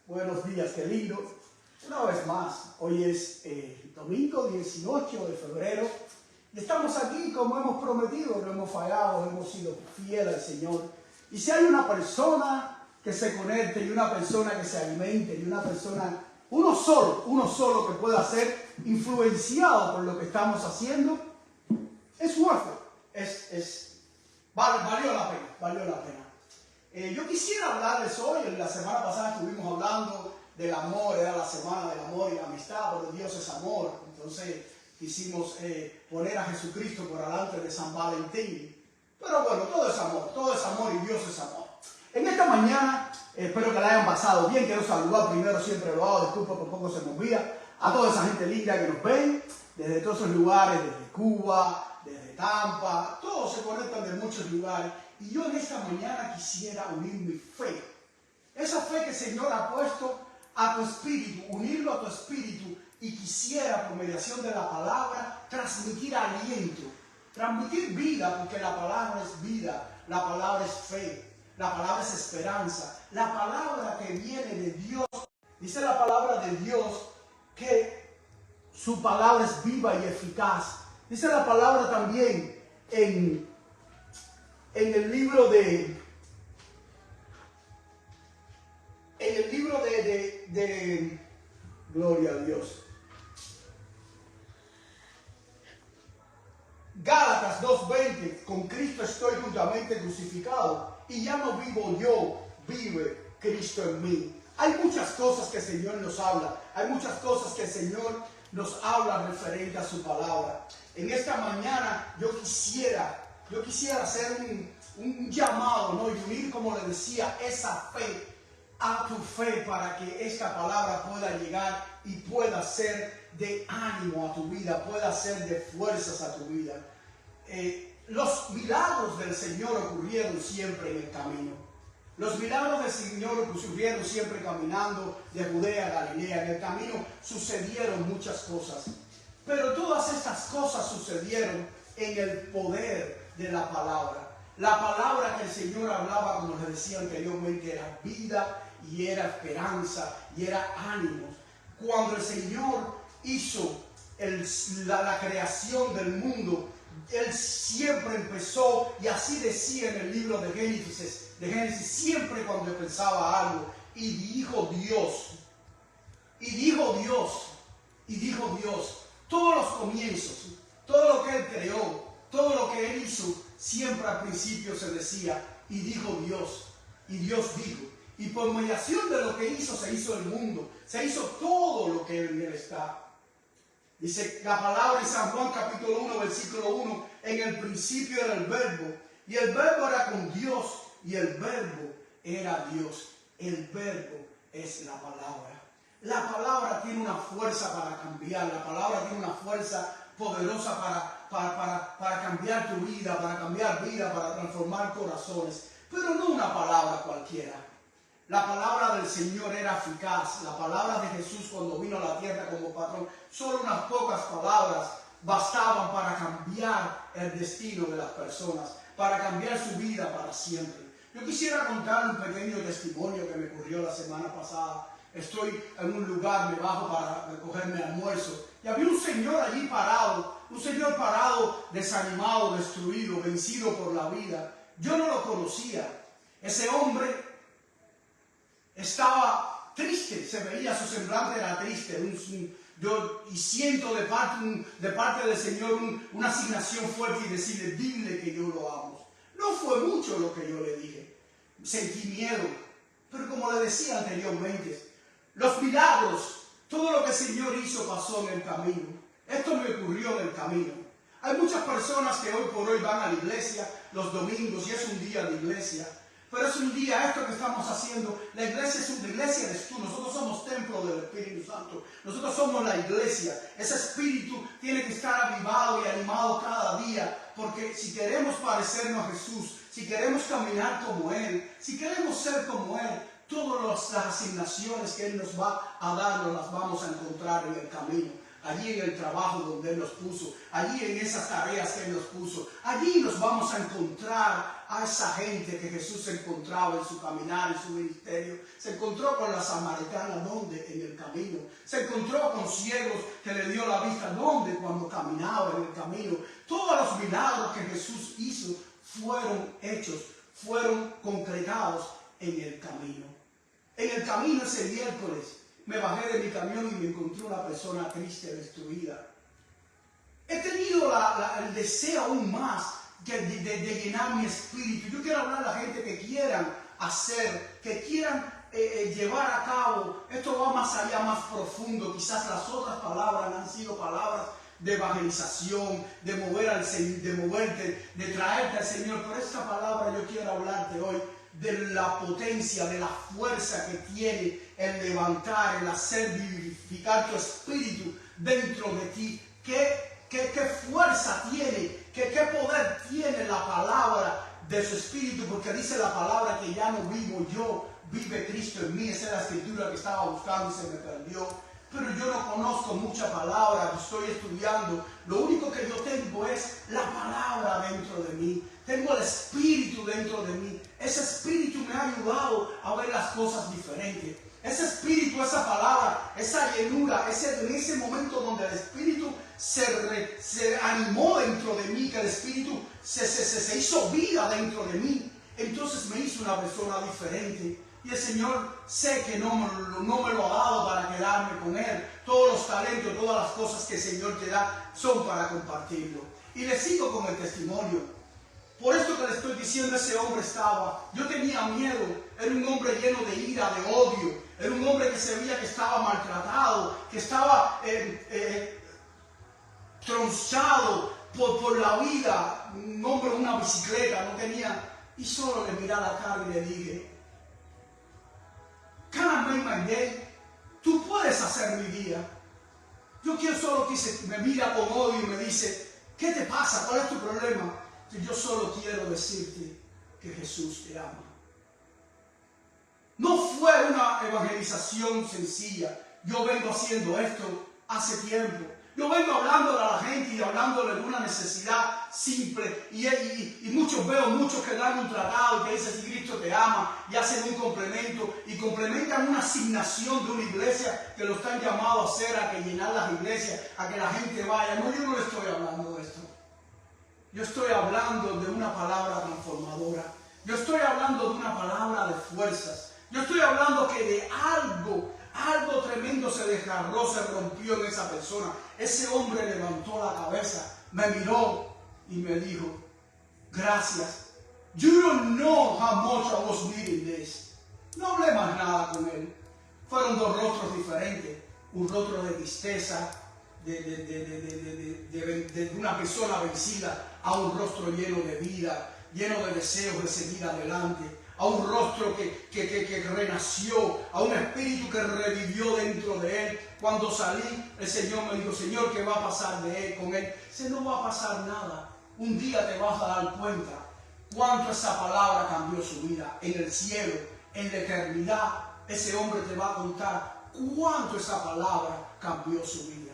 Buenos días, qué lindo. Una vez más, hoy es domingo 18 de febrero y estamos aquí como hemos prometido, no hemos fallado, hemos sido fieles al Señor. Y si hay una persona que se conecte y una persona que se alimente y una persona, uno solo que pueda ser influenciado por lo que estamos haciendo, es worth it. Valió la pena. Yo quisiera hablarles hoy, la semana pasada estuvimos hablando del amor, era la semana del amor y la amistad, pero Dios es amor. Entonces quisimos poner a Jesucristo por delante de San Valentín. Pero bueno, todo es amor y Dios es amor. En esta mañana, espero que la hayan pasado bien. Quiero saludar primero, siempre lo hago, disculpa por poco se me olvida, a toda esa gente linda que nos ven, desde todos esos lugares, desde Cuba, desde Tampa, todos se conectan de muchos lugares. Y yo en esta mañana quisiera unir mi fe, esa fe que el Señor ha puesto a tu espíritu, unirlo a tu espíritu, y quisiera por mediación de la palabra transmitir aliento, transmitir vida, porque la palabra es vida, la palabra es fe, la palabra es esperanza, la palabra que viene de Dios. Dice la palabra de Dios que su palabra es viva y eficaz. Dice la palabra también en el libro de gloria a Dios, Gálatas 2:20, con Cristo estoy juntamente crucificado y ya no vivo yo, vive Cristo en mí. Hay muchas cosas que el Señor nos habla, hay muchas cosas que el Señor nos habla referente a su palabra. En esta mañana yo quisiera hacer un llamado, ¿no? Y unir, como le decía, esa fe a tu fe para que esta palabra pueda llegar y pueda ser de ánimo a tu vida, pueda ser de fuerzas a tu vida. Los milagros del Señor ocurrieron siempre en el camino. Los milagros del Señor ocurrieron siempre caminando de Judea a Galilea. En el camino sucedieron muchas cosas. Pero todas estas cosas sucedieron en el poder de la palabra. La palabra que el Señor hablaba, como les decía anteriormente, era vida y era esperanza y era ánimo. Cuando el Señor hizo la creación del mundo, Él siempre empezó, y así decía en el libro de Génesis, siempre cuando pensaba algo, y dijo Dios, todos los comienzos, todo lo que Él creó, todo lo que Él hizo, siempre al principio se decía, y dijo Dios, y Dios dijo. Y por mediación de lo que hizo, se hizo el mundo, se hizo todo lo que en Él está. Dice la palabra en San Juan capítulo 1, versículo 1, en el principio era el verbo, y el verbo era con Dios, y el verbo era Dios. El verbo es la palabra. La palabra tiene una fuerza para cambiar, la palabra tiene una fuerza poderosa para cambiar tu vida, para transformar corazones, pero no una palabra cualquiera. La palabra del Señor era eficaz. La palabra de Jesús cuando vino a la tierra como patrón, solo unas pocas palabras bastaban para cambiar el destino de las personas, para cambiar su vida para siempre. Yo quisiera contar un pequeño testimonio que me ocurrió la semana pasada. Estoy en un lugar, me bajo para recoger mi almuerzo y había un señor allí parado, desanimado, destruido, vencido por la vida. Yo no lo conocía. Ese hombre estaba triste, se veía, su semblante era triste. Y siento de parte del Señor una asignación fuerte y decirle, dile que yo lo amo. No fue mucho lo que yo le dije, sentí miedo, pero como le decía anteriormente, los milagros, todo lo que el Señor hizo pasó en el camino. Esto me ocurrió en el camino. Hay muchas personas que hoy por hoy van a la iglesia los domingos y es un día de iglesia. Pero es un día, esto que estamos haciendo, la iglesia eres tú, nosotros somos templo del Espíritu Santo, nosotros somos la iglesia. Ese espíritu tiene que estar avivado y animado cada día, porque si queremos parecernos a Jesús, si queremos caminar como Él, si queremos ser como Él, todas las asignaciones que Él nos va a dar, nos las vamos a encontrar en el camino. allí en el trabajo donde Él nos puso, allí en esas tareas que Él nos puso. Allí nos vamos a encontrar a esa gente que Jesús se encontraba en su caminar, en su ministerio. Se encontró con la samaritana, ¿dónde? En el camino. Se encontró con ciegos que le dio la vista, ¿dónde? Cuando caminaba en el camino. Todos los milagros que Jesús hizo fueron hechos, fueron concretados en el camino. En el camino ese miércoles me bajé de mi camión y me encontré una persona triste, destruida. He tenido el deseo aún más de llenar mi espíritu. Yo quiero hablar a la gente que quieran hacer, que quieran llevar a cabo. Esto va más allá, más profundo. Quizás las otras palabras han sido palabras de evangelización, de mover al Señor, de moverte, de traerte al Señor. Pero esta palabra yo quiero hablarte hoy de la potencia, de la fuerza que tiene el levantar, el hacer vivificar tu espíritu dentro de ti. ¿Qué fuerza tiene? ¿Qué poder tiene la palabra de su espíritu? Porque dice la palabra que ya no vivo yo, vive Cristo en mí. Esa es la escritura que estaba buscando y se me perdió. Pero yo no conozco mucha palabra, estoy estudiando. Lo único que yo tengo es la palabra dentro de mí. Tengo el espíritu dentro de mí. Ese espíritu me ha ayudado a ver las cosas diferentes. Ese espíritu, esa palabra, esa llenura, en ese momento donde el espíritu se animó dentro de mí, que el espíritu se hizo vida dentro de mí, entonces me hizo una persona diferente. Y el Señor sé que no me lo ha dado para quedarme con Él. Todos los talentos, todas las cosas que el Señor te da son para compartirlo. Y le sigo con el testimonio. Por esto que le estoy diciendo, ese hombre yo tenía miedo. Era un hombre lleno de ira, de odio. Era un hombre que se veía que estaba maltratado, que estaba tronchado por la vida. Un hombre en una bicicleta, no tenía. Y solo le miré a la cara y le dije: "Can I make my day?" Tú puedes hacer mi día. Yo quiero solo que me mira con odio y me dice: "¿Qué te pasa? ¿Cuál es tu problema?" Yo solo quiero decirte que Jesús te ama. No fue una evangelización sencilla. Yo vengo haciendo esto hace tiempo. Yo vengo hablándole a la gente y hablándole de una necesidad simple. Y veo muchos que dan un tratado y que dicen: "Si Cristo te ama", y hacen un complemento y complementan una asignación de una iglesia que lo están llamados a hacer, a que llenar las iglesias, a que la gente vaya. No, yo no le estoy hablando de esto. Yo estoy hablando de una palabra transformadora. Yo estoy hablando de una palabra de fuerzas. Yo estoy hablando que de algo tremendo se desgarró, se rompió en esa persona. Ese hombre levantó la cabeza, me miró y me dijo: "Gracias. You don't know how much I was needing this." No hablé más nada con él. Fueron dos rostros diferentes. Un rostro de tristeza, de una persona vencida, a un rostro lleno de vida, lleno de deseos de seguir adelante, a un rostro que renació, a un espíritu que revivió dentro de él. Cuando salí, el Señor me dijo: "Señor, ¿qué va a pasar con él?" Se no va a pasar nada. Un día te vas a dar cuenta cuánto esa palabra cambió su vida. En el cielo, en la eternidad, ese hombre te va a contar cuánto esa palabra cambió su vida.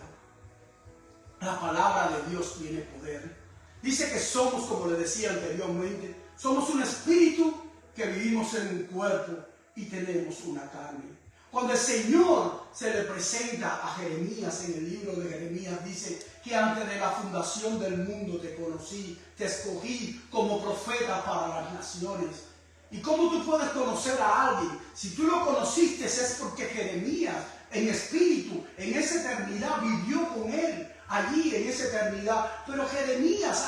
La palabra de Dios tiene poder. Dice que somos, como le decía anteriormente, somos un espíritu que vivimos en un cuerpo y tenemos una carne. Cuando el Señor se le presenta a Jeremías en el libro de Jeremías, dice que antes de la fundación del mundo te conocí, te escogí como profeta para las naciones. ¿Y cómo tú puedes conocer a alguien? Si tú lo conociste es porque Jeremías en espíritu, en esa eternidad, vivió con él. Allí en esa eternidad. Pero Jeremías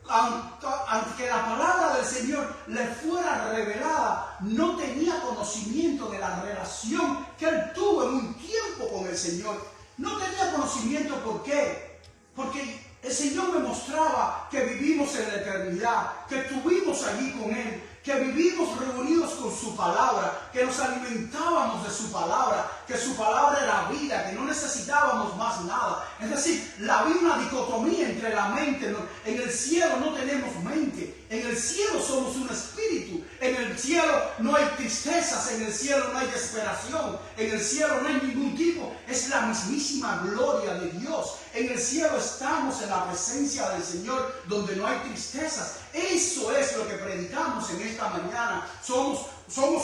aunque la palabra del Señor le fuera revelada, no tenía conocimiento de la relación que él tuvo en un tiempo con el Señor. No tenía conocimiento. ¿Por qué? Porque el Señor me mostraba que vivimos en la eternidad, que estuvimos allí con Él, que vivimos reunidos con su palabra, que nos alimentábamos de su palabra, que su palabra era vida, que no necesitábamos más nada. Es decir, había una dicotomía entre la mente. En el cielo no tenemos mente, en el cielo somos un espíritu, en el el cielo no hay tristezas, en el cielo no hay desesperación, en el cielo no hay ningún tipo. Es la mismísima gloria de Dios. En el cielo estamos en la presencia del Señor, donde no hay tristezas. Eso es lo que predicamos en esta mañana. Somos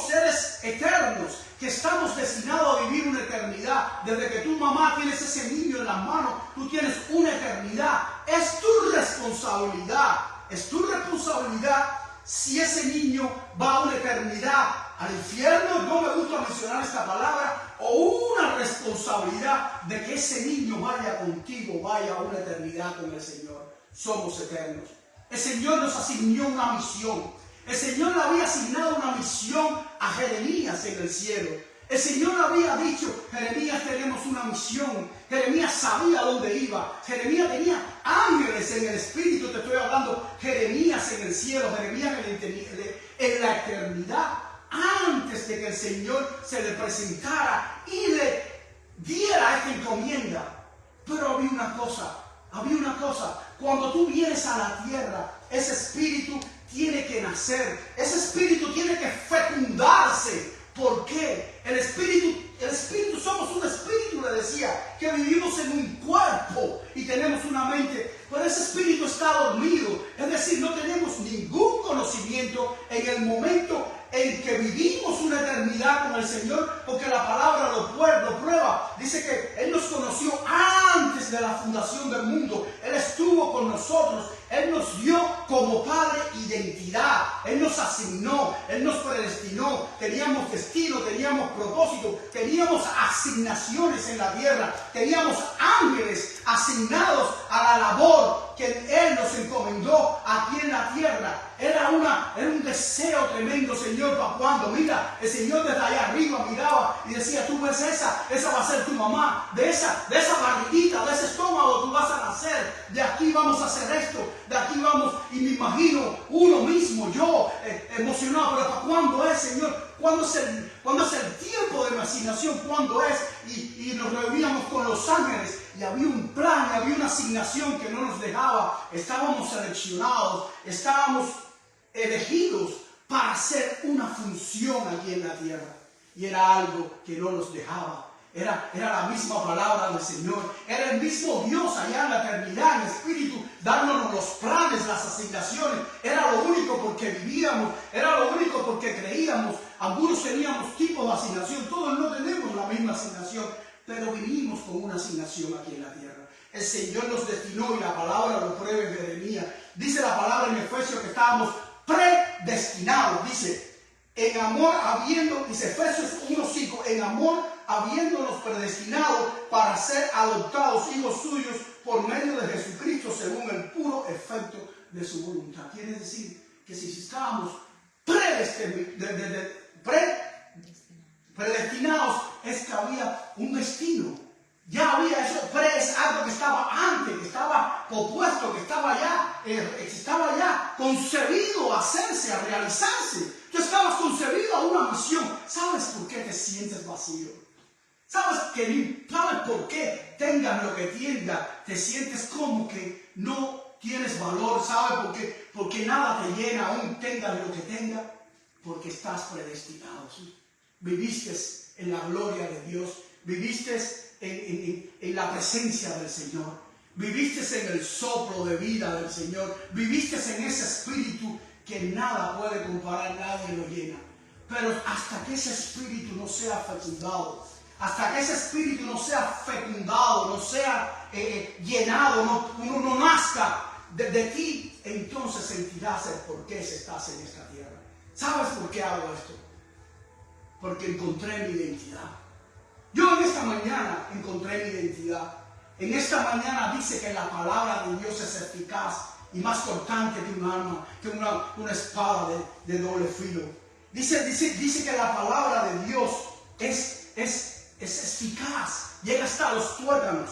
seres eternos, que estamos destinados a vivir una eternidad. Desde que tu mamá tienes ese niño en las manos, tú tienes una eternidad. Es tu responsabilidad. Es tu responsabilidad si ese niño va a una eternidad al infierno, no me gusta mencionar esta palabra, o una responsabilidad de que ese niño vaya contigo, vaya a una eternidad con el Señor. Somos eternos. El Señor nos asignó una misión. El Señor le había asignado una misión a Jeremías en el cielo. El Señor le había dicho, Jeremías, tenemos una misión. Jeremías sabía dónde iba. Jeremías tenía ángeles en el espíritu, te estoy hablando. Jeremías en el cielo, Jeremías en la eternidad, antes de que el Señor se le presentara y le diera esta encomienda. Pero había una cosa. Cuando tú vienes a la tierra, ese espíritu tiene que nacer. Ese espíritu tiene que fecundarse. ¿Por qué? El espíritu, somos un espíritu, le decía, que vivimos en un cuerpo y tenemos una mente, pero ese espíritu está dormido. Es decir, no tenemos ningún conocimiento en el momento en que vivimos una eternidad con el Señor, porque la palabra lo prueba. Dice que Él nos conoció antes de la fundación del mundo. Él estuvo con nosotros. Él nos dio como Padre identidad. Él nos asignó, Él nos predestinó. Teníamos destino, teníamos propósito, teníamos asignaciones en la tierra. Teníamos ángeles asignados a la labor que Él nos encomendó aquí en la tierra. Era un deseo tremendo, Señor, para cuando, mira, el Señor desde allá arriba miraba y decía, tú ves esa va a ser tu mamá, de esa barriguita, de ese estómago tú vas a nacer, de aquí vamos a hacer esto, de aquí vamos, y me imagino uno mismo, yo, emocionado, pero ¿para cuándo es, Señor? ¿Cuándo es el tiempo de mi asignación? ¿Cuándo es? Y nos reuníamos con los ángeles y había un plan, había una asignación que no nos dejaba. Estábamos seleccionados, estábamos elegidos para hacer una función aquí en la tierra. Y era algo que no nos dejaba. Era la misma palabra del Señor. Era el mismo Dios allá en la eternidad, en espíritu, dándonos los planes, las asignaciones. Era lo único porque vivíamos. Era lo único porque creíamos. Algunos teníamos tipos de asignación. Todos no tenemos la misma asignación. Pero vivimos con una asignación aquí en la tierra. El Señor nos destinó y la palabra lo prueba en Jeremías. Dice la palabra en Efesios que estábamos predestinados. Dice, en amor dice Efesios 1:5, en amor habiéndonos predestinados para ser adoptados hijos suyos por medio de Jesucristo según el puro efecto de su voluntad. Quiere decir que si estábamos predestinados, es que había un destino. Ya había eso, es algo que estaba antes, que estaba opuesto, que estaba ya concebido a hacerse, a realizarse. Tú estabas concebido a una misión. ¿Sabes por qué te sientes vacío? ¿Sabes por qué tengas lo que tengas? Te sientes como que no tienes valor. ¿Sabes por qué? Porque nada te llena, aún tengas lo que tengas. Porque estás predestinado. ¿Sí? Viviste en la gloria de Dios. Viviste en la presencia del Señor. Viviste en el soplo de vida del Señor. Viviste en ese espíritu que nada puede comparar, nadie lo llena. Pero hasta que ese espíritu no sea fecundado, no sea llenado, uno no nazca de ti, entonces sentirás el por qué estás en esta tierra. ¿Sabes por qué hago esto? Porque encontré mi identidad. Yo en esta mañana encontré mi identidad. En esta mañana dice que la palabra de Dios es eficaz y más cortante que un arma, que una espada de doble filo. Dice que la palabra de Dios es eficaz, llega hasta los tuétanos.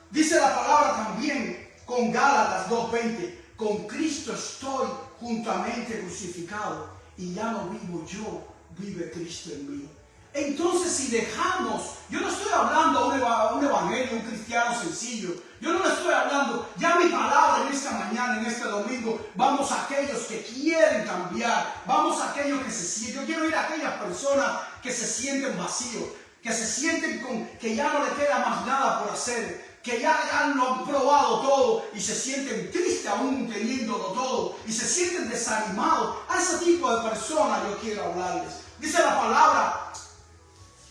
Dice la palabra también con Gálatas 2:20, con Cristo estoy juntamente crucificado y ya no vivo yo, vive Cristo en mí. Entonces, si dejamos, yo no estoy hablando a un evangelio, un cristiano sencillo. Yo no le estoy hablando, ya mi palabra en esta mañana, en este domingo, vamos a aquellos que quieren cambiar, vamos a aquellos que se sienten, yo quiero ir a aquellas personas que se sienten vacíos, que se sienten que ya no le queda más nada por hacer, que ya lo han probado todo y se sienten tristes aún teniéndolo todo y se sienten desanimados. A ese tipo de personas yo quiero hablarles. Dice la palabra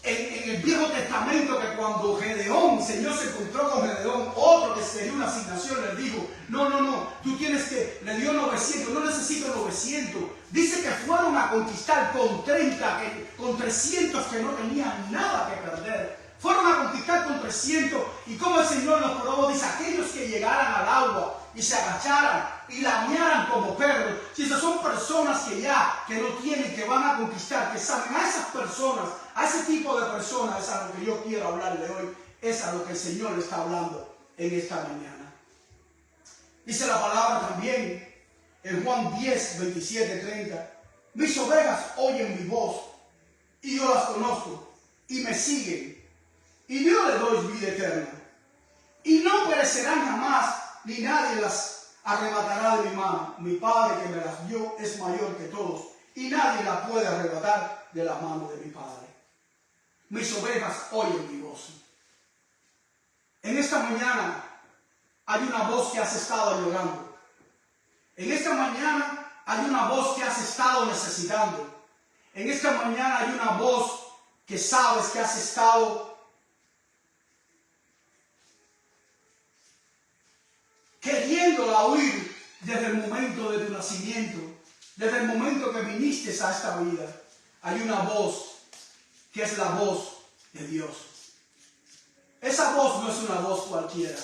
en el Viejo Testamento que cuando Gedeón, el Señor se encontró con Gedeón, otro que sería una asignación, le dijo, no, tú tienes que, le dio 900, no necesito 900. Dice que fueron a conquistar con 30, con 300 que no tenían nada que perder. Fueron a conquistar con 300 y como el Señor nos probó, dice, aquellos que llegaran al agua y se agacharan y lamearan como perros. Si esas son personas que no tienen, que van a conquistar, que saben, a esas personas, a ese tipo de personas es a lo que yo quiero hablarle hoy, es a lo que el Señor le está hablando en esta mañana. Dice la palabra también en Juan 10, 27, 30, mis ovejas oyen mi voz y yo las conozco y me siguen. Y yo le doy vida eterna. Y no perecerán jamás, ni nadie las arrebatará de mi mano. Mi Padre que me las dio es mayor que todos, y nadie las puede arrebatar de la mano de mi Padre. Mis ovejas oyen mi voz. En esta mañana hay una voz que has estado llorando. En esta mañana hay una voz que has estado necesitando. En esta mañana hay una voz que sabes que has estado queriéndola oír desde el momento de tu nacimiento, desde el momento que viniste a esta vida. Hay una voz que es la voz de Dios. Esa voz no es una voz cualquiera.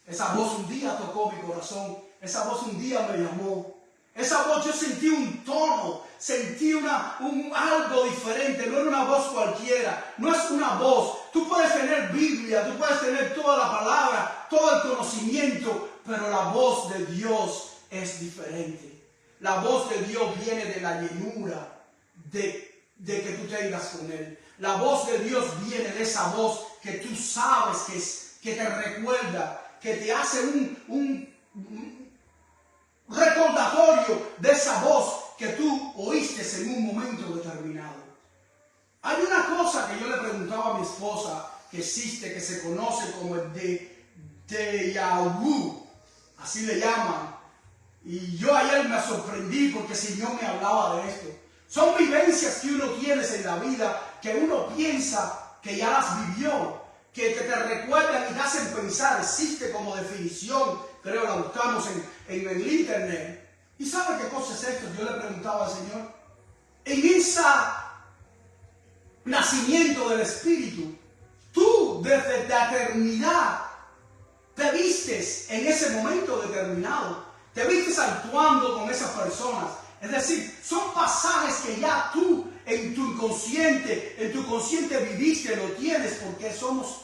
Esa voz un día tocó mi corazón. Esa voz un día me llamó. Esa voz yo sentí un tono, sentí algo diferente. No era una voz cualquiera, no es una voz. Tú puedes tener Biblia, tú puedes tener toda la palabra, todo el conocimiento, pero la voz de Dios es diferente. La voz de Dios viene de la llenura de que tú tengas con Él. La voz de Dios viene de esa voz que tú sabes que te recuerda, que te hace un recordatorio de esa voz que tú oíste en un momento determinado. Hay una cosa que yo le preguntaba a mi esposa que existe, que se conoce como el déjà vu, así le llaman. Y yo ayer me sorprendí porque el Señor me hablaba de esto. Son vivencias que uno tiene en la vida, que uno piensa que ya las vivió, que te recuerdan y te hacen pensar. Existe como definición, creo la buscamos en el internet. ¿Y sabe qué cosa es esto? Yo le preguntaba al Señor. En ese nacimiento del Espíritu, tú desde la eternidad te vistes en ese momento determinado. Te vistes actuando con esas personas. Es decir, son pasajes que ya tú en tu consciente viviste, lo tienes, porque somos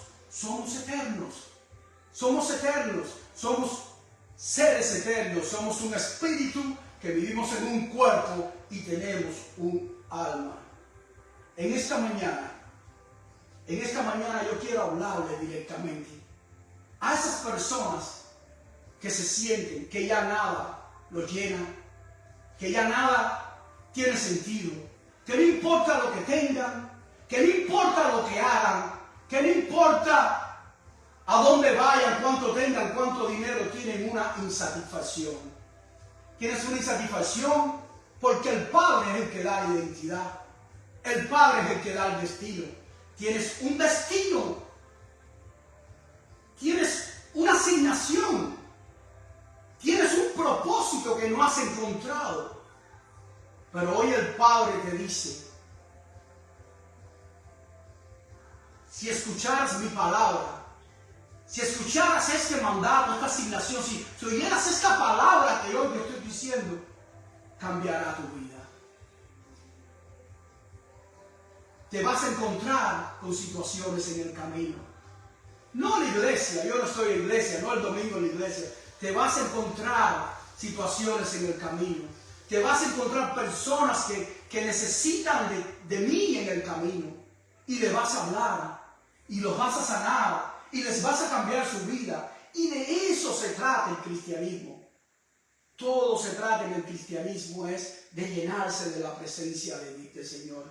eternos. Somos eternos. Somos seres eternos. Somos un espíritu que vivimos en un cuerpo y tenemos un alma. En esta mañana yo quiero hablarle directamente a esas personas que se sienten que ya nada los llena, que ya nada tiene sentido, que no importa lo que tengan, que no importa lo que hagan, que no importa a dónde vayan, cuánto tengan, cuánto dinero, tienen una insatisfacción. Tienes una insatisfacción porque el Padre es el que da identidad, el Padre es el que da el destino. Tienes un destino, tienes una asignación, tienes un propósito que no has encontrado. Pero hoy el Padre te dice, si escucharas mi palabra, si escucharas este mandato, esta asignación, si oyeras esta palabra que hoy te estoy diciendo, cambiará tu vida. Te vas a encontrar con situaciones en el camino. No la iglesia, yo no estoy en iglesia, no el domingo en la iglesia. Te vas a encontrar situaciones en el camino. Te vas a encontrar personas que necesitan de mí en el camino. y le vas a hablar y los vas a sanar y les vas a cambiar su vida. Y de eso se trata el cristianismo. Todo se trata en el cristianismo es de llenarse de la presencia del Señor.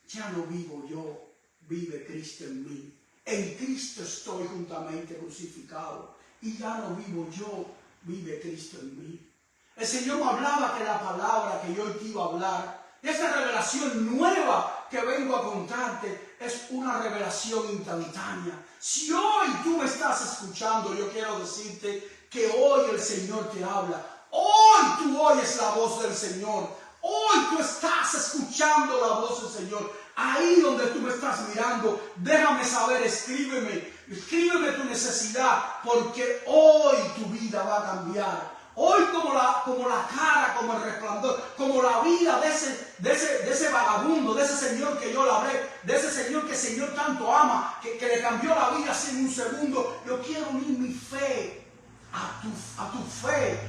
Ya no vivo yo, vive Cristo en mí. En Cristo estoy juntamente crucificado. Y ya no vivo yo, vive Cristo en mí. El Señor me hablaba que la palabra que yo hoy te iba a hablar, esta revelación nueva que vengo a contarte, es una revelación instantánea. Si hoy tú me estás escuchando, yo quiero decirte que hoy el Señor te habla. Hoy tú oyes la voz del Señor. Hoy tú estás escuchando la voz del Señor. Ahí donde tú me estás mirando, déjame saber, escríbeme tu necesidad, porque hoy tu vida va a cambiar. Hoy como la cara, como el resplandor, como la vida de ese vagabundo, de ese señor que yo le hablé, de ese señor que el Señor tanto ama, que le cambió la vida así en un segundo. Yo quiero unir mi fe a tu fe,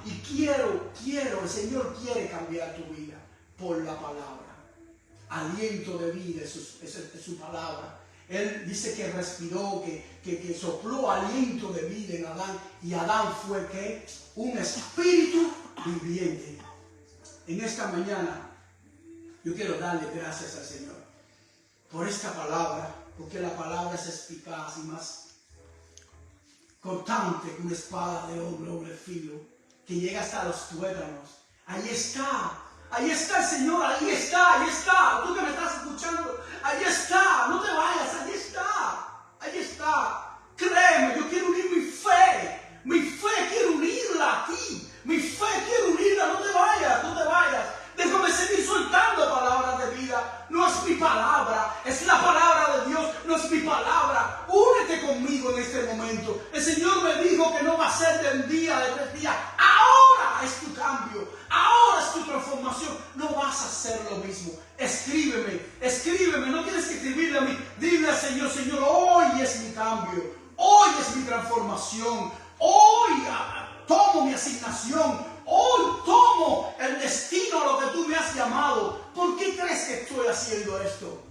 y quiero, el Señor quiere cambiar tu vida por la palabra. Aliento de vida es su palabra. Él dice que respiró, que sopló aliento de vida en Adán, y Adán fue que un espíritu viviente. En esta mañana yo quiero darle gracias al Señor por esta palabra, porque la palabra es eficaz y más cortante que una espada de doble filo, que llega hasta los tuétanos. Ahí está el Señor, ahí está. Tú que me estás escuchando, ahí está. No te vayas, ahí está. Créeme, yo quiero unir mi fe quiero unirla a ti. Mi fe quiero unirla, no te vayas. Déjame seguir soltando palabras de vida. No es mi palabra, es la palabra de Dios, no es mi palabra. Únete conmigo en este momento. El Señor me dijo que no va a ser de un día, de 3 días. Ahora es tu cambio, ahora es tu transformación. No vas a hacer lo mismo. Escríbeme, no tienes que escribirle a mí. Dile al Señor, Señor, hoy es mi cambio, hoy es mi transformación, hoy tomo mi asignación, hoy tomo el destino a lo que tú me has llamado. ¿Por qué crees que estoy haciendo esto?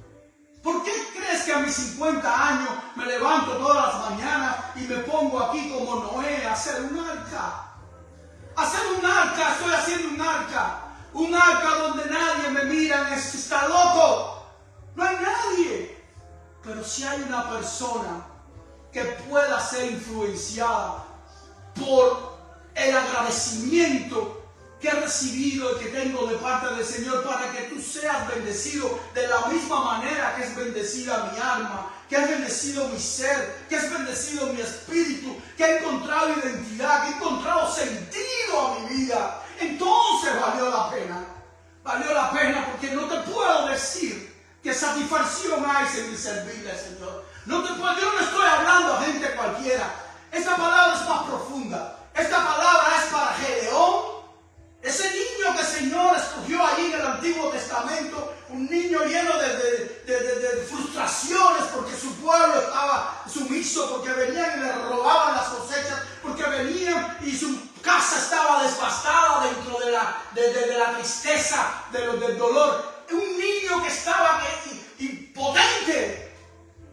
¿Por qué crees que a mis 50 años me levanto todas las mañanas y me pongo aquí como Noé a hacer un arca? Estoy haciendo un arca. Un arca donde nadie me mira, está loco. No hay nadie. Pero si hay una persona que pueda ser influenciada por el agradecimiento que he recibido y que tengo de parte del Señor, para que tú seas bendecido de la misma manera que es bendecida mi alma, que es bendecido mi ser, que es bendecido mi espíritu, que he encontrado identidad, que he encontrado sentido a mi vida. Entonces valió la pena, porque no te puedo decir qué satisfacción hay en servirle al Señor. Yo no estoy hablando a gente cualquiera. Esta palabra es más profunda. Esta palabra es para Gedeón, ese niño que el Señor escogió allí en el Antiguo Testamento, un niño lleno de frustraciones porque su pueblo estaba sumiso, porque venían y le robaban las cosechas, porque venían y su casa estaba devastada dentro de la tristeza, del dolor. Un niño que estaba impotente,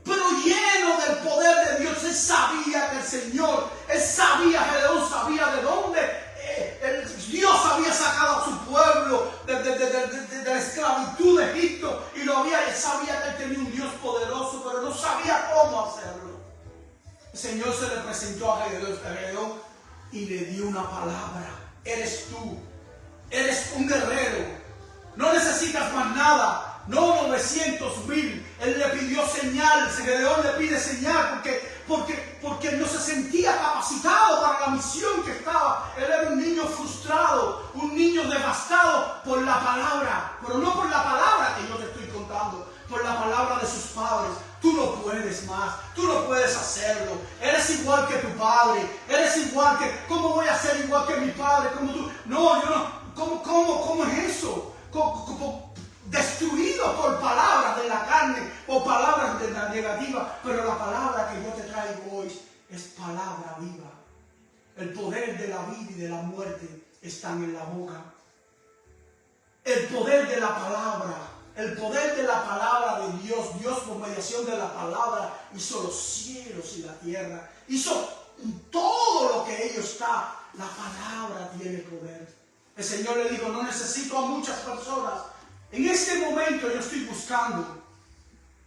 pero lleno del poder de Dios. Él sabía que el Señor, Gedeón sabía de dónde Dios había sacado a su pueblo de la esclavitud de Egipto, y sabía que él tenía un Dios poderoso, pero no sabía cómo hacerlo. El Señor se le presentó a Gedeón y le dio una palabra. Eres tú, eres un guerrero, no necesitas más nada, no 900,000. Él le pidió señal. Gedeón le pide señal porque no se sentía capacitado para la misión que estaba. Él era un niño frustrado, un niño devastado por la palabra, pero no por la palabra que yo te estoy contando, por la palabra de sus padres. Tú no puedes más, tú no puedes hacerlo, eres igual que tu padre, ¿cómo voy a ser igual que mi padre? Como tú, no, yo no, ¿cómo es eso? Destruido por palabras de la carne o palabras de la negativa, pero la palabra que yo te traigo hoy es palabra viva. El poder de la vida y de la muerte están en la boca. El poder de la palabra El poder de la palabra de Dios. Dios por mediación de la palabra hizo los cielos y la tierra. Hizo todo lo que ello está. La palabra tiene poder. El Señor le dijo, no necesito a muchas personas. En este momento yo estoy buscando.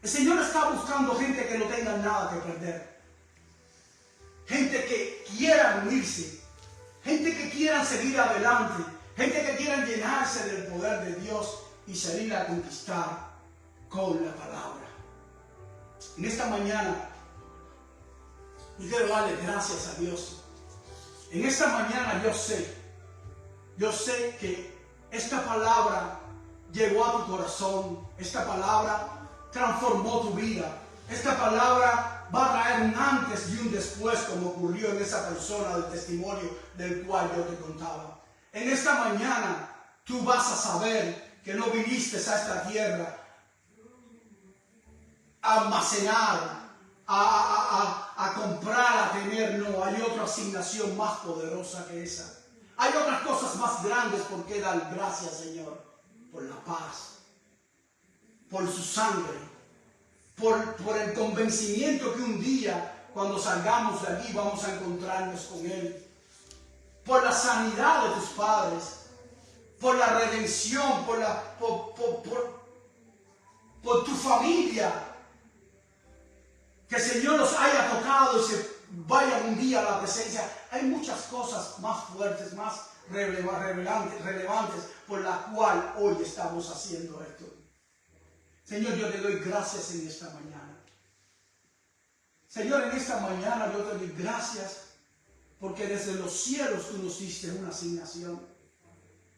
El Señor está buscando gente que no tenga nada que perder. Gente que quiera unirse. Gente que quiera seguir adelante. Gente que quiera llenarse del poder de Dios y salir a conquistar con la palabra. En esta mañana, y quiero darle gracias a Dios. En esta mañana yo sé que esta palabra llegó a tu corazón. Esta palabra transformó tu vida. Esta palabra va a traer un antes y un después, como ocurrió en esa persona del testimonio del cual yo te contaba. En esta mañana tú vas a saber que no viniste a esta tierra a almacenar, a comprar, a tener. No, hay otra asignación más poderosa que esa. Hay otras cosas más grandes por qué dar gracias, Señor. Por la paz, por su sangre, por el convencimiento que un día, cuando salgamos de aquí, vamos a encontrarnos con Él. Por la sanidad de tus padres, por la redención, por tu familia. Que el Señor los haya tocado y se vayan un día a la presencia. Hay muchas cosas más fuertes, más relevantes por las cuales hoy estamos haciendo esto. Señor, yo te doy gracias en esta mañana. Señor, en esta mañana yo te doy gracias porque desde los cielos tú nos diste una asignación.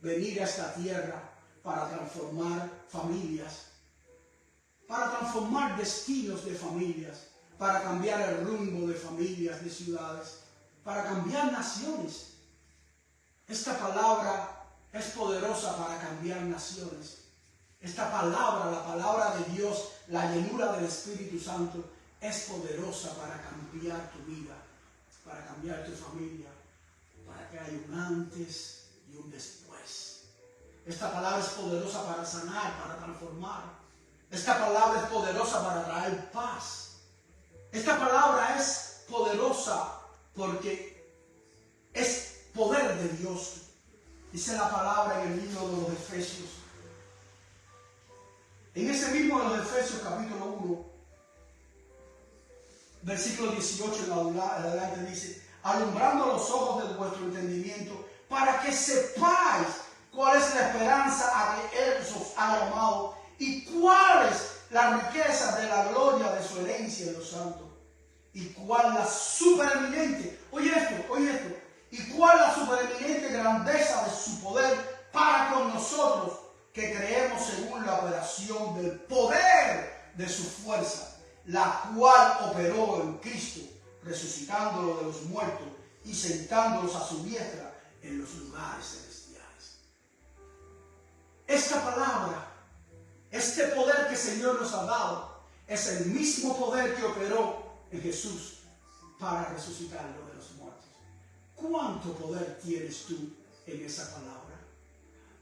Venir a esta tierra para transformar familias, para transformar destinos de familias, para cambiar el rumbo de familias, de ciudades, para cambiar naciones. Esta palabra es poderosa para cambiar naciones. Esta palabra, la palabra de Dios, la llenura del Espíritu Santo, es poderosa para cambiar tu vida, para cambiar tu familia, para que haya un antes y un después. Esta palabra es poderosa para sanar, para transformar. Esta palabra es poderosa para traer paz. Esta palabra es poderosa porque es poder de Dios. Dice la palabra en el libro de los Efesios. En ese mismo de los Efesios, capítulo 1, versículo 18 en adelante dice: alumbrando los ojos de vuestro entendimiento, para que sepáis cuál es la esperanza a que Él os ha llamado y cuál es la riqueza de la gloria de su herencia en los santos, y cuál la supereminente, oye esto, y cuál la supereminente grandeza de su poder para con nosotros, que creemos según la operación del poder de su fuerza, la cual operó en Cristo, resucitándolo de los muertos y sentándolos a su diestra en los lugares celestiales. Esta palabra, este poder que el Señor nos ha dado, es el mismo poder que operó en Jesús para resucitarlo de los muertos. ¿Cuánto poder tienes tú en esa palabra?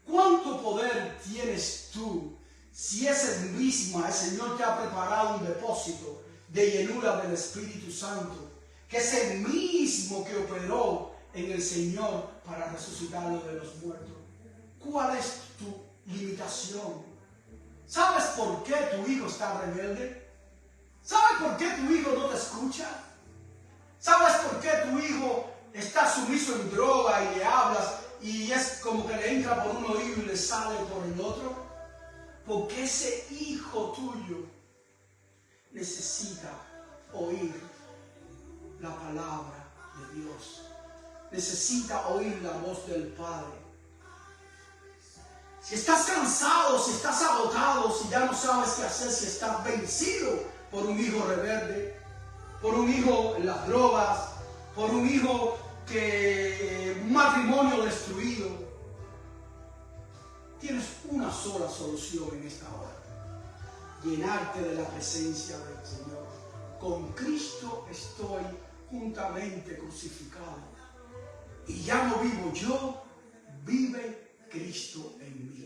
¿Cuánto poder tienes tú si es el mismo? El Señor te ha preparado un depósito de llenura del Espíritu Santo, que es el mismo que operó en el Señor para resucitarlo de los muertos. ¿Cuál es tu limitación? ¿Sabes por qué tu hijo está rebelde? ¿Sabes por qué tu hijo no te escucha? ¿Sabes por qué tu hijo está sumiso en droga y le hablas y es como que le entra por un oído y le sale por el otro? Porque ese hijo tuyo necesita oír la palabra de Dios. Necesita oír la voz del Padre. Si estás cansado, si estás agotado, si ya no sabes qué hacer, si estás vencido por un hijo rebelde, por un hijo en las drogas, por un hijo un matrimonio destruido, tienes una sola solución en esta hora: llenarte de la presencia del Señor. Con Cristo estoy juntamente crucificado, y ya no vivo yo, vive Cristo en mí.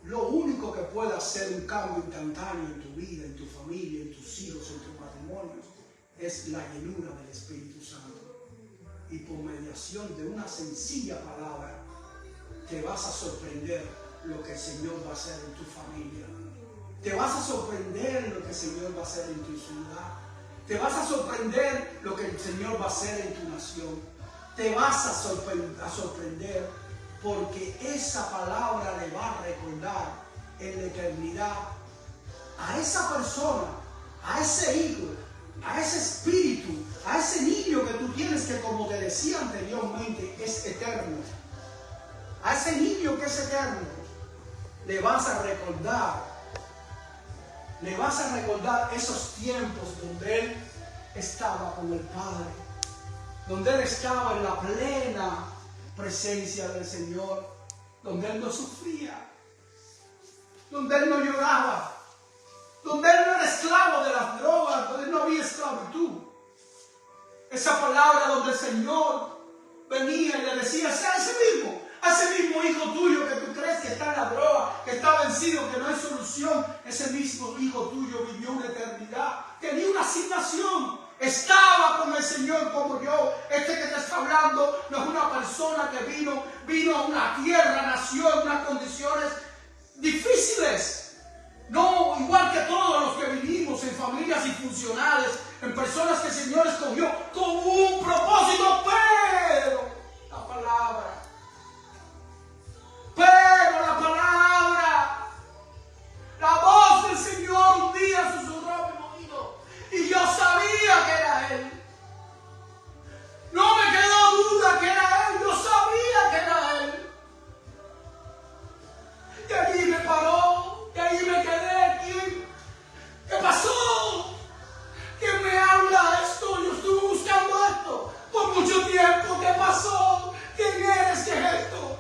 lo único que puede hacer un cambio instantáneo en tu vida, en tu familia, en tus hijos, en tu matrimonio, es la llenura del Espíritu Santo. Y por mediación de una sencilla palabra, te vas a sorprender lo que el Señor va a hacer en tu familia. Te vas a sorprender lo que el Señor va a hacer en tu ciudad. Te vas a sorprender lo que el Señor va a hacer en tu nación. Te vas a sorprender porque esa palabra le va a recordar en la eternidad a esa persona, a ese hijo, a ese espíritu, a ese niño que tú tienes que, como te decía anteriormente, es eterno. A ese niño que es eterno, le vas a recordar esos tiempos donde él estaba con el Padre, donde él estaba en la plena presencia del Señor, donde él no sufría, donde él no lloraba, donde él no era esclavo de las drogas, donde no había esclavitud. Esa palabra donde el Señor venía y le decía, sea ese mismo hijo tuyo que tú crees que está en la droga, que está vencido, que no hay solución, ese mismo hijo tuyo vivió una eternidad, tenía una asignación, estaba con el Señor como yo. Este que te está hablando no es una persona que vino a una tierra, nació en unas condiciones difíciles. No, igual que todos los que vivimos en familias disfuncionales, en personas que el Señor escogió con un propósito, pero la palabra, la voz del Señor un día susurró a mi oído y yo sabía que era Él. No me quedó duda que era Él, yo sabía que era Él. Y allí me paró, y allí me quedé. ¿Qué pasó? ¿Quién me habla esto? Yo estuve buscando esto por mucho tiempo. ¿Qué pasó? ¿Quién eres? ¿Qué es esto?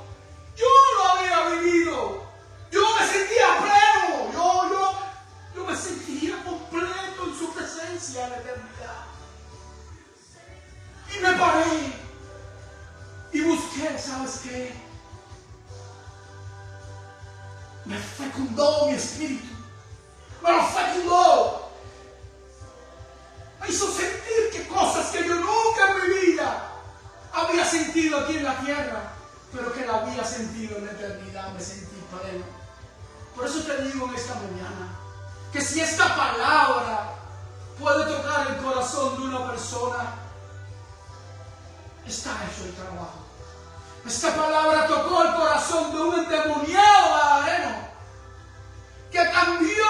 Yo lo había vivido. Yo me sentía pleno. Yo me sentía completo en su presencia en la eternidad. Y me paré y busqué, ¿sabes qué? Me fecundó mi espíritu. Me lo fecundó. Me hizo sentir que cosas que yo nunca en mi vida había sentido aquí en la tierra, pero que la había sentido en la eternidad. Me sentí pleno. Por eso te digo en esta mañana que si esta palabra puede tocar el corazón de una persona, está hecho el trabajo. Esta palabra tocó el corazón de un endemoniado gadareno que cambió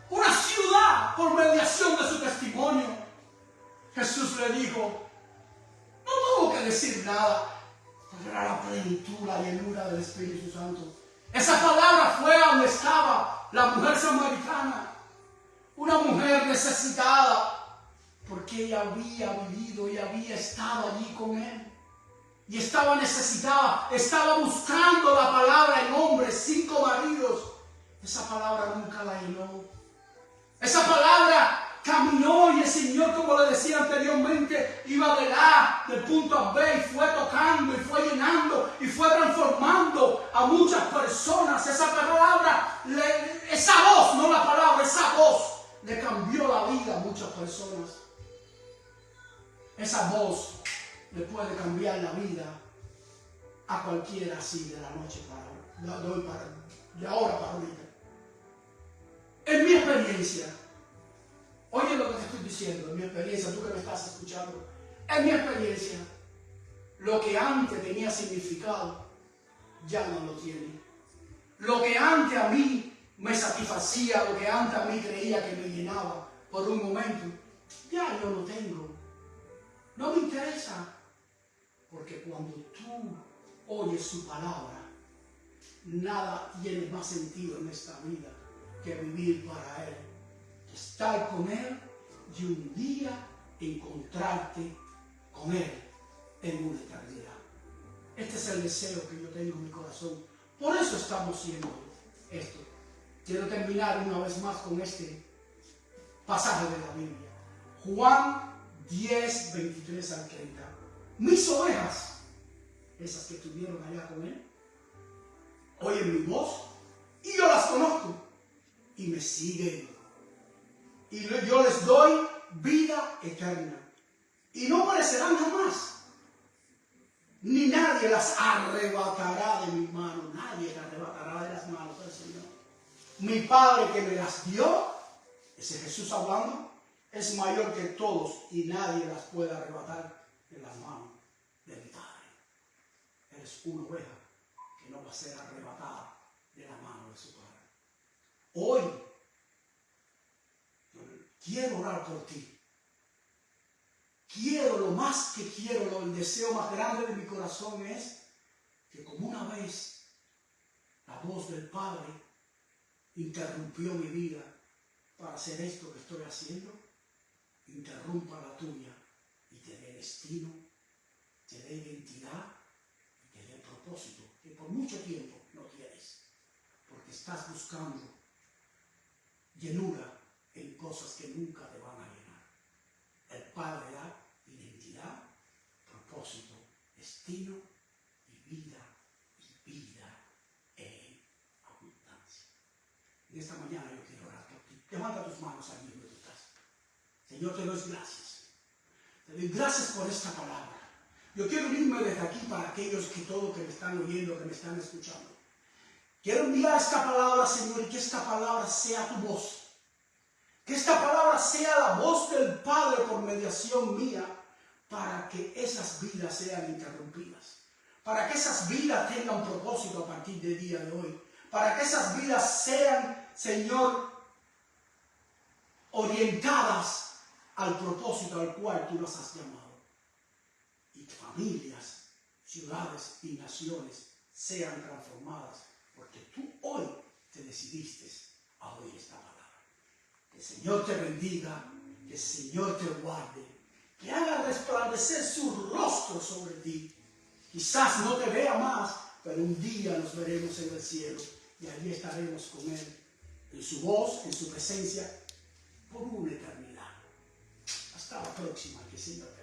una ciudad por mediación de su testimonio. Jesús le dijo, no tuvo que decir nada, pero era la plenitud, la llenura del Espíritu Santo. Esa palabra fue a donde estaba la mujer samaritana, una mujer necesitada, porque ella había vivido y había estado allí con él. Y estaba necesitada, estaba buscando la palabra en hombres, 5 maridos. Esa palabra nunca la llenó. Esa palabra caminó y el Señor, como le decía anteriormente, iba de A, del punto a B, y fue tocando, y fue llenando, y fue transformando a muchas personas. Esa palabra, esa voz, no la palabra, esa voz le cambió la vida a muchas personas. Esa voz le puede cambiar la vida a cualquiera así de la noche de ahora para ahorita. En mi experiencia, oye lo que te estoy diciendo, en mi experiencia, tú que me estás escuchando, en mi experiencia, lo que antes tenía significado, ya no lo tiene. Lo que antes a mí me satisfacía, lo que antes a mí creía que me llenaba por un momento, ya yo lo tengo. No me interesa. Porque cuando tú oyes su palabra, nada tiene más sentido en esta vida que vivir para Él, estar con Él y un día encontrarte con Él en una eternidad. Este es el deseo que yo tengo en mi corazón. Por eso estamos haciendo esto. Quiero terminar una vez más con este pasaje de la Biblia. Juan 10, 23 al 30. Mis ovejas, esas que estuvieron allá con él, oyen mi voz y yo las conozco y me siguen. Y yo les doy vida eterna y no perecerán jamás, ni nadie las arrebatará de mi mano. Nadie las arrebatará de las manos del Señor. Mi Padre que me las dio, ese Jesús hablando, es mayor que todos y nadie las puede arrebatar de las manos de mi Padre. Eres una oveja que no va a ser arrebatada de la mano de su Padre. Hoy quiero orar por ti. Quiero, lo más que quiero, el deseo más grande de mi corazón es que como una vez la voz del Padre interrumpió mi vida para hacer esto que estoy haciendo, interrumpa la tuya y te dé destino, te dé identidad y te dé propósito que por mucho tiempo no tienes, porque estás buscando llenura en cosas que nunca te van a llenar. El Padre da identidad, propósito, destino y vida en abundancia. En esta mañana yo quiero orar por ti. Levanta tus manos allí donde tú estás. Señor, te doy gracias. Te doy gracias por esta palabra. Yo quiero unirme desde aquí para aquellos que todos que me están oyendo, que me están escuchando. Quiero enviar esta palabra, Señor, y que esta palabra sea tu voz. Que esta palabra sea la voz del Padre por mediación mía, para que esas vidas sean interrumpidas. Para que esas vidas tengan propósito a partir del día de hoy. Para que esas vidas sean, Señor, orientadas al propósito al cual tú las has llamado. Y familias, ciudades y naciones sean transformadas, porque tú hoy te decidiste a oír esta palabra. Que el Señor te bendiga, que el Señor te guarde, que haga resplandecer su rostro sobre ti. Quizás no te vea más, pero un día nos veremos en el cielo y allí estaremos con Él, en su voz, en su presencia, por una eternidad. Hasta la próxima, que el Señor te bendiga.